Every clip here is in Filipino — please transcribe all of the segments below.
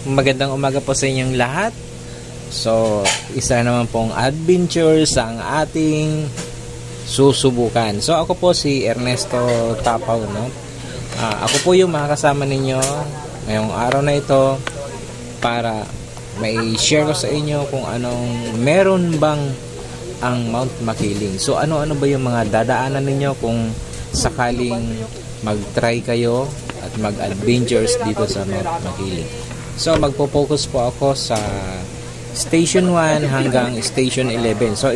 Magandang umaga po sa inyong lahat. So, isa naman pong adventures ang ating susubukan. So, ako po si Ernesto Tapaw, no? Ako po yung makakasama ninyo ngayong araw na ito para may share ko sa inyo kung anong meron bang ang Mount Makiling. So, ano-ano ba yung mga dadaanan ninyo kung sakaling mag-try kayo at mag-adventures dito sa Mount Makiling. So, magpo-focus po ako sa Station 1 hanggang Station 11. So,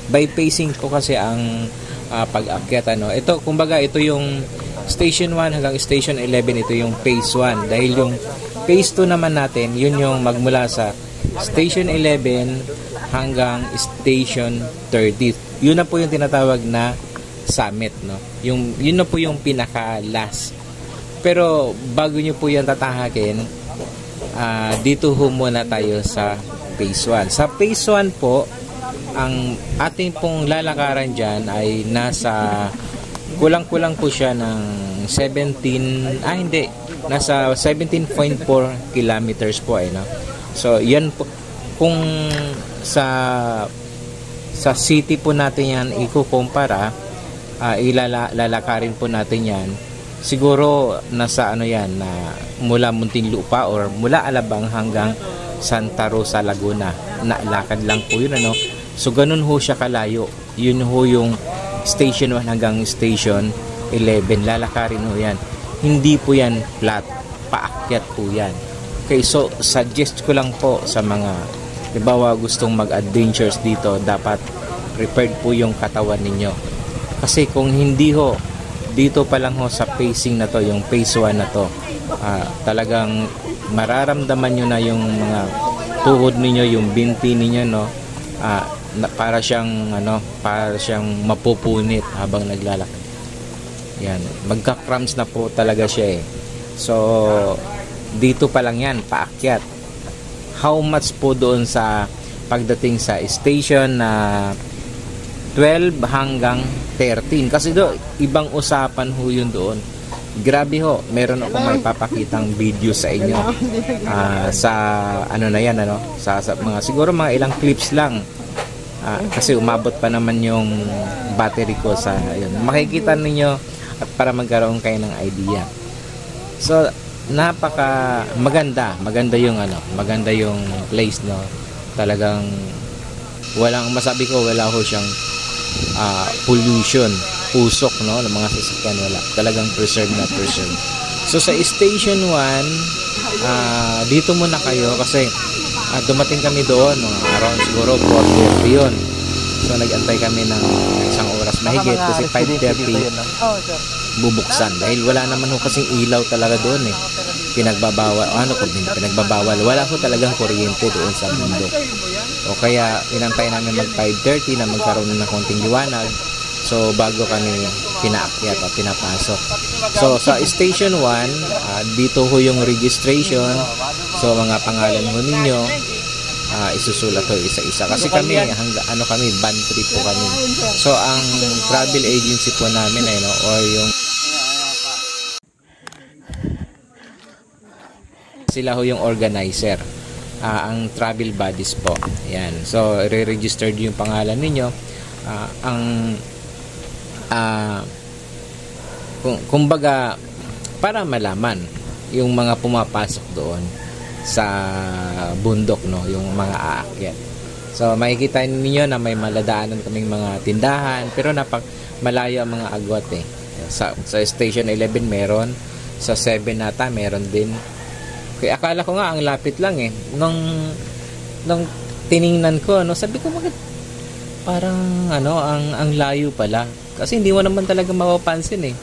by pacing po kasi ang pag-akyat. Ito, kumbaga, ito yung Station 1 hanggang Station 11. Ito yung Phase 1. Dahil yung Phase 2 naman natin, yun yung magmula sa Station 11 hanggang Station 30. Yun na po yung tinatawag na summit. No? Yun na po yung pinaka-last. Pero, bago nyo po yan tatahakin, dito ho muna tayo sa Phase 1. Sa Phase 1 po, ang ating pong lalakaran dyan ay nasa kulang-kulang po siya ng nasa 17.4 kilometers po no? So yan po, kung sa city po natin yan ikukumpara, ilalakarin po natin yan siguro nasa na mula Muntinlupa or mula Alabang hanggang Santa Rosa, Laguna. Lakad lang po yun So ganun ho siya kalayo. Yun ho yung Station 1 hanggang Station 11. Lalakarin ho yan. Hindi po yan flat. Paakyat po yan. Okay, so suggest ko lang po sa mga halimbawa gustong mag-adventures dito, dapat prepared po yung katawan ninyo. Kasi kung hindi ho, dito pa lang ho sa pacing na to, yung Phase 1 na to, talagang mararamdaman nyo na yung mga tuhod ninyo, yung binti ninyo, para siyang mapupunit habang naglalakad. Yan, magka-cramps na po talaga siya So, dito pa lang yan, paakyat. How much po doon sa pagdating sa station na 12 hanggang 13? Kasi ibang usapan ho yun doon. Grabe ho, meron akong may papakitang video sa inyo sa sa mga siguro mga ilang clips lang. Kasi umabot pa naman yung battery ko sa yun. Makikita ninyo at para magkaroon kayo ng idea. So, maganda yung place, no. Talagang masabi ko, wala ho siyang pollution, usok, no, ng mga sasakyan, wala. Talagang preserve. So sa Station 1, dito muna kayo kasi dumating kami doon around siguro 4:30 yun. So nag-antay kami ng isang oras mahigit kasi 5:30 bubuksan dahil wala naman ho kasing ilaw talaga doon pinagbabawal, wala ho talagang kuryente doon sa bundok. O kaya inantay namin mag 5:30 na magkaroon ng konting liwanag. So bago kami pinaakyat at pinapasok. So sa Station 1, dito ho yung registration. So mga pangalan ho ninyo, isusulat ho isa-isa. Kasi kami van trip po kami. So ang travel agency po namin or yung sila ho yung organizer. Ang travel buddies po. Yan. So re-registered yung pangalan ninyo. Kumbaga para malaman yung mga pumapasok doon sa bundok, no, yung mga aakyat. So makikita niyo na may maladaanan kaming mga tindahan pero malayo ang mga agwat sa Station 11 meron, sa 7 nata meron din. Kaya akala ko nga ang lapit lang nung tiningnan ko, sabi ko bakit parang ang layo pala. Kasi hindi mo naman talaga mapapansin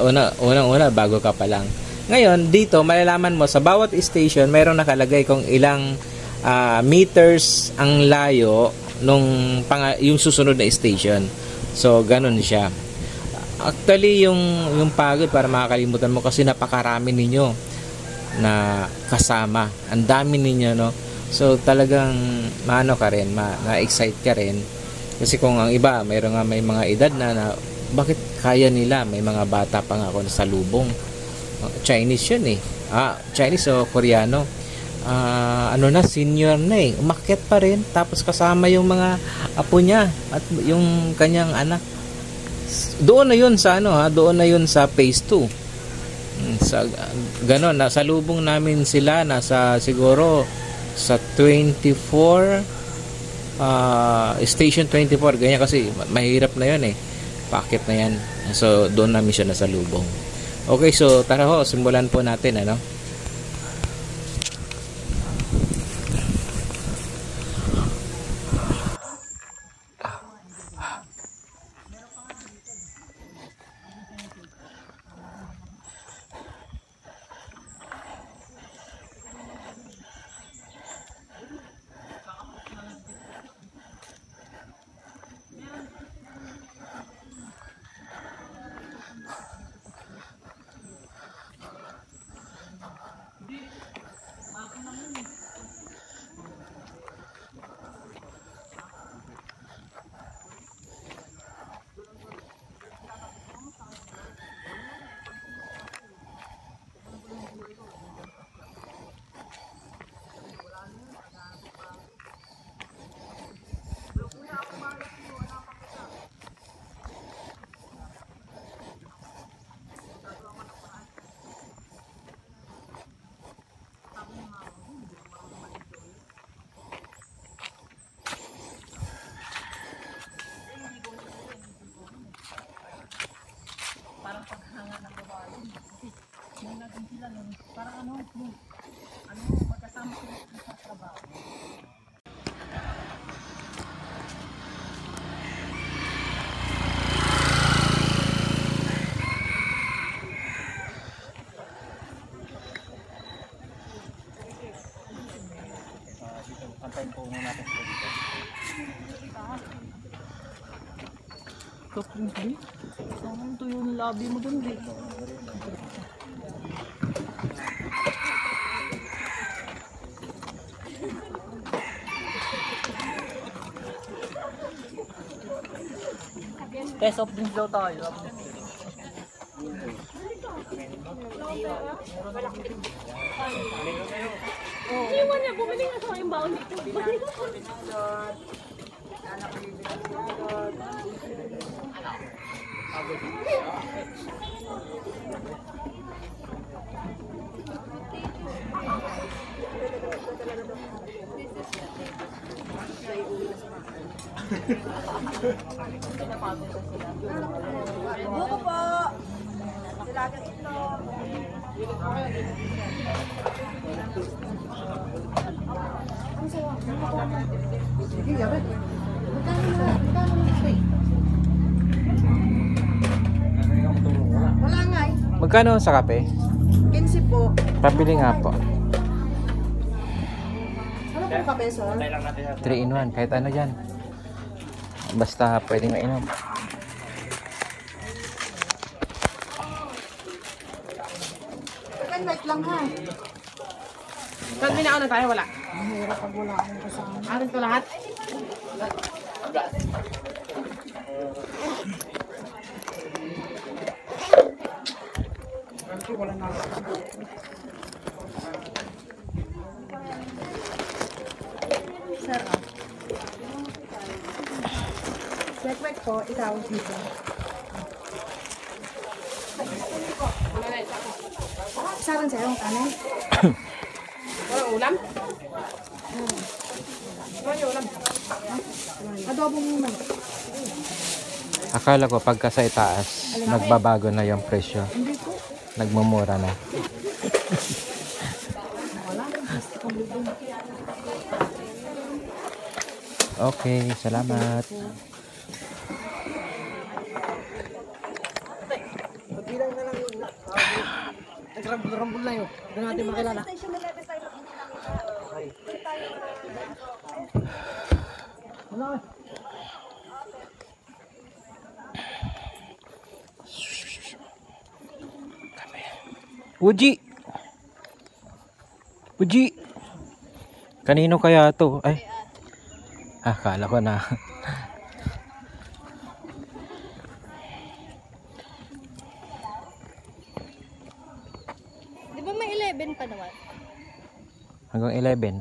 Unang-una bago ka pa lang. Ngayon, dito malalaman mo sa bawat station mayroong nakalagay kung ilang meters ang layo yung susunod na station. So, ganun siya. Actually, yung pagod para makakalimutan mo kasi napakarami ninyo na kasama. Ang dami ninyo, no? So, talagang na-excite ka rin. Kasi kung ang iba, may mga edad na bakit kaya nila? May mga bata pa nga ako sa lubong. Chinese yun Chinese o Koreano. ano na, senior na eh. Umakyat pa rin. Tapos kasama yung mga apo niya at yung kanyang anak. Doon na yun sa doon na yun sa phase 2. Sa ganon, nasa lubong namin sila, nasa siguro sa 24 station 24, ganyan kasi mahirap na yun eh, packet na yan. So doon namin siya nasa lubong. Okay, so tara ho, simulan po natin Antayin po muna natin sila dito. Kapag hindi, saan ito yung labi mo dun dito? Test of drinks daw tayo. Iwan niya, bumili nga sa yung baon dito. Buko po. Silagang itlog. Wala nga eh. Magkano sa kape? 15 po. Pabili nga po. Ano po kape, sir? 3 in 1, kahit ano dyan. Basta pwedeng mainom. Second night lang ha. Pag minauna tayo, wala. Mahirap pag wala akong kasama. Arin ko lahat. Sir, check po, ikaw dito. Isa rin sa'yo ang kanin. Walang ulam? Walang ulam. Adobo muna. Akala ko pagka sa itaas, nagbabago na yung presyo. Hindi po. Nagmumura na. Okay, salamat. Nagrambol na yun. Doon natin makilala. Wala eh. Uji! Uji! Kanino kaya to? Ay. Akala ko na. Di ba may 11 pa naman? Hanggang 11.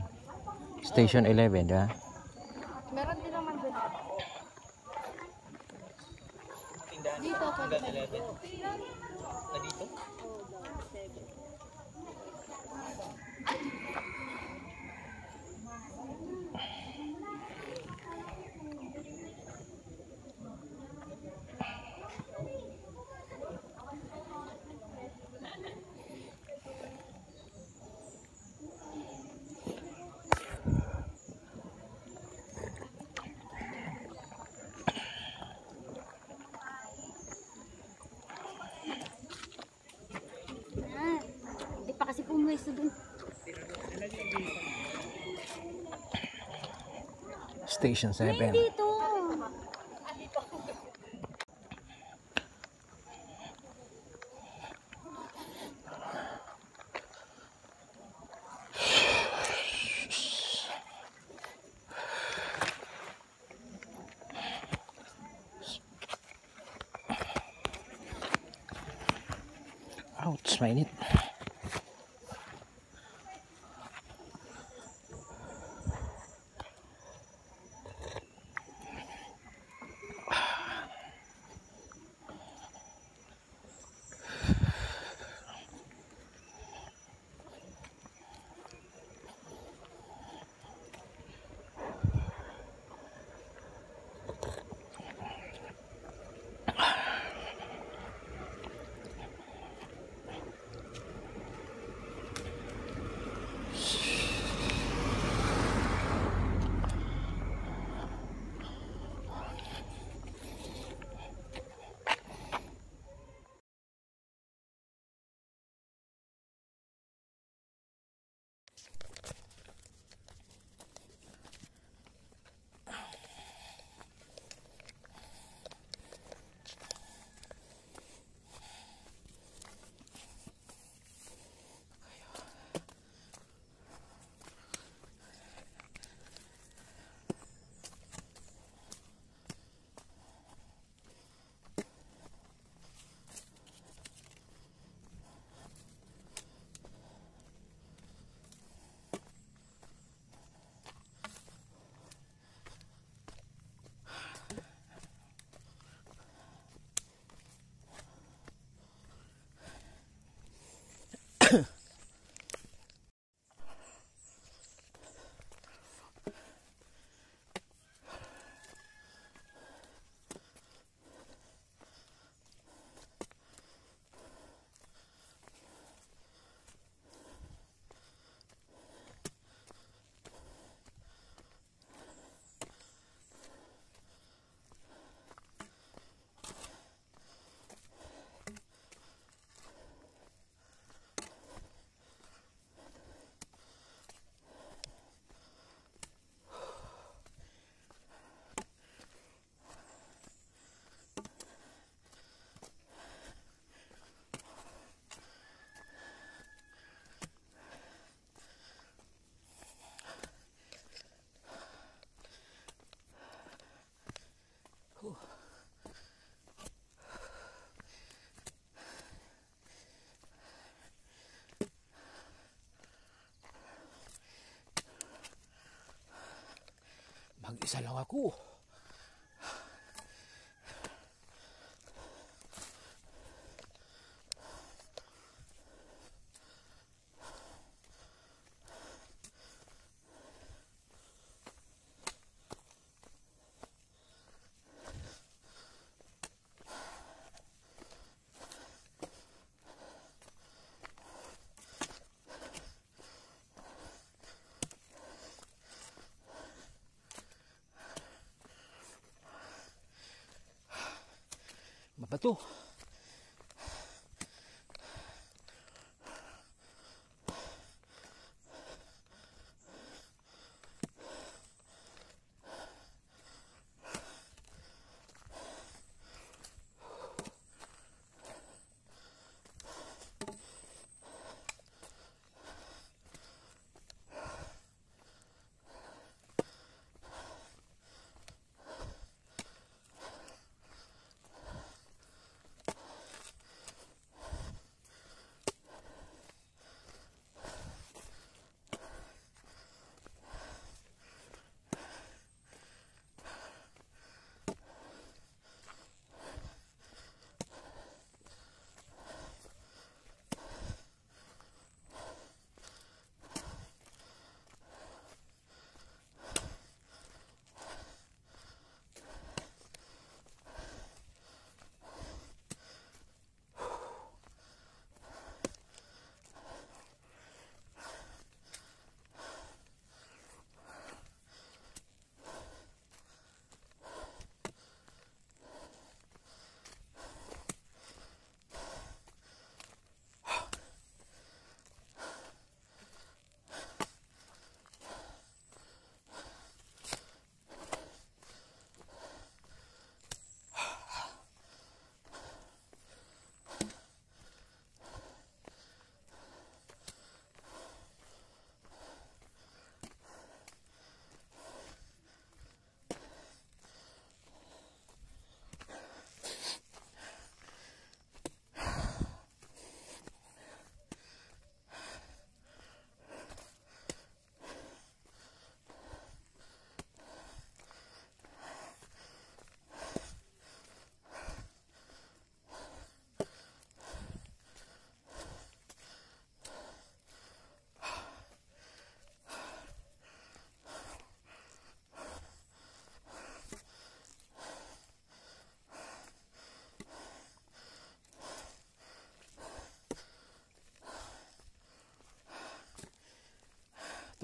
Station 11, di ba? Meron din naman doon. Dito, hanggang 11. Na dito? Hindi pa kasi pumwesto dun. Station 7. Dito. Ouch, mainit. Mag-isa lang ako. Mabato.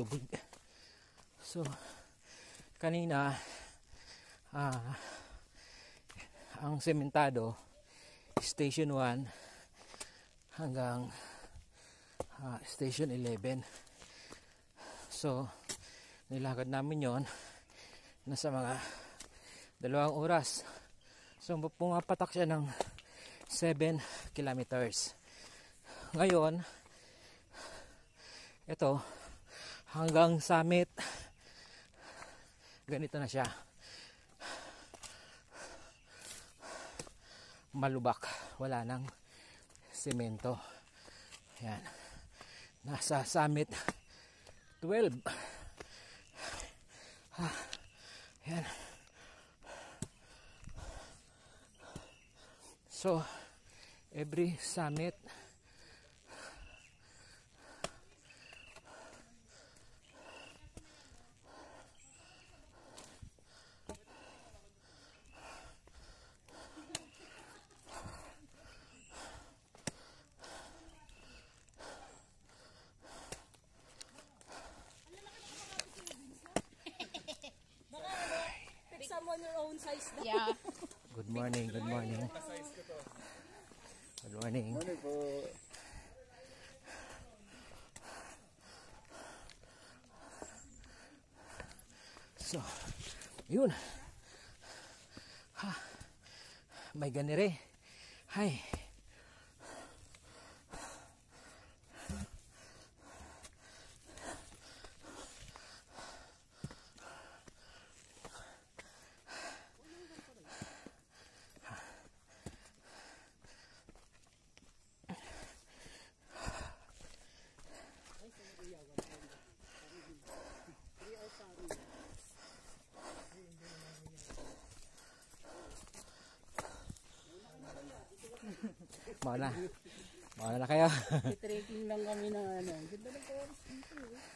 tubig. So, kanina, ang sementado, Station 1 hanggang Station 11. So, nilakad namin yon nasa mga 2 oras. So, pumapatak siya ng 7 kilometers. Ngayon, ito, hanggang summit, ganito na siya. Malubak, wala nang semento. Yan. Nasa summit 12. Yan. So, every summit Pick someone your own size na. Yeah. Good morning, good morning. Good morning. Morning po. So, yun. May ganire. Hay. Mauna na kayo. Trekking lang kami ng ano. Ganda ng forest dito.